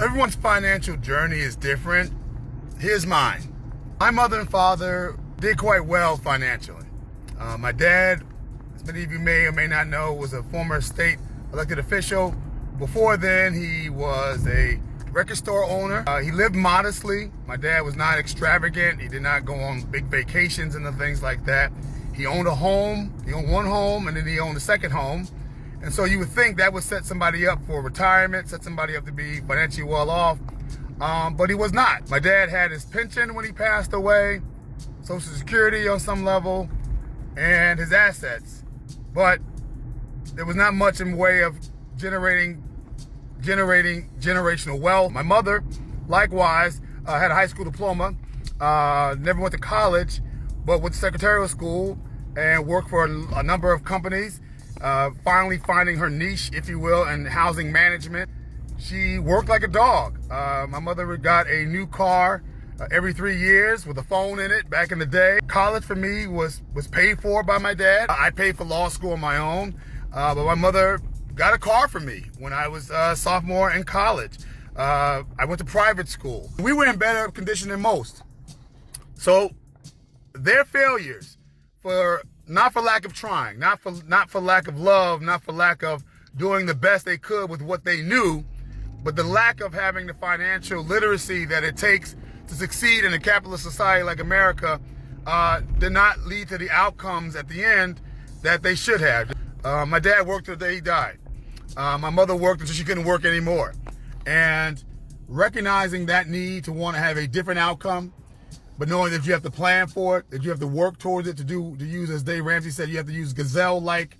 Everyone's financial journey is different. Here's mine. My mother and father did quite well financially. My dad, as many of you may or may not know, was a former state elected official. Before then, he was a record store owner. He lived modestly. My dad was not extravagant. He did not go on big vacations and the things like that. He owned a home. He owned one home, and then he owned a second home. And so you would think that would set somebody up for retirement, set somebody up to be financially well off, but he was not. My dad had his pension when he passed away, Social Security on some level, and his assets. But there was not much in the way of generating generational wealth. My mother, likewise, had a high school diploma, never went to college, but went to secretarial school and worked for a number of companies. Finally finding her niche, if you will, in housing management. She worked like a dog. My mother got a new car every 3 years with a phone in it back in the day. College for me was paid for by my dad. I paid for law school on my own, but my mother got a car for me when I was a sophomore in college. I went to private school. We were in better condition than most. So their failures, not for lack of trying, not for lack of love, not for lack of doing the best they could with what they knew, but the lack of having the financial literacy that it takes to succeed in a capitalist society like America, did not lead to the outcomes at the end that they should have. My dad worked till the day he died. My mother worked until she couldn't work anymore. And recognizing that need to want to have a different outcome, but knowing that you have to plan for it, that you have to work towards it, to use, as Dave Ramsey said, you have to use gazelle-like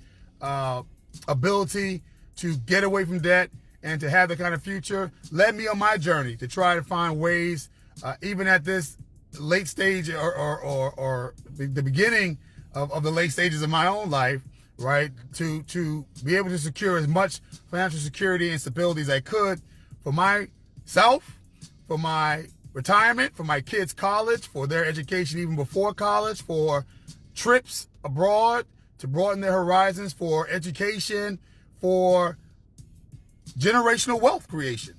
ability to get away from debt and to have the kind of future, led me on my journey to try to find ways, even at this late stage or the beginning of the late stages of my own life, right, to be able to secure as much financial security and stability as I could for myself, for my retirement, for my kids' college, for their education even before college, for trips abroad to broaden their horizons, for education, for generational wealth creation.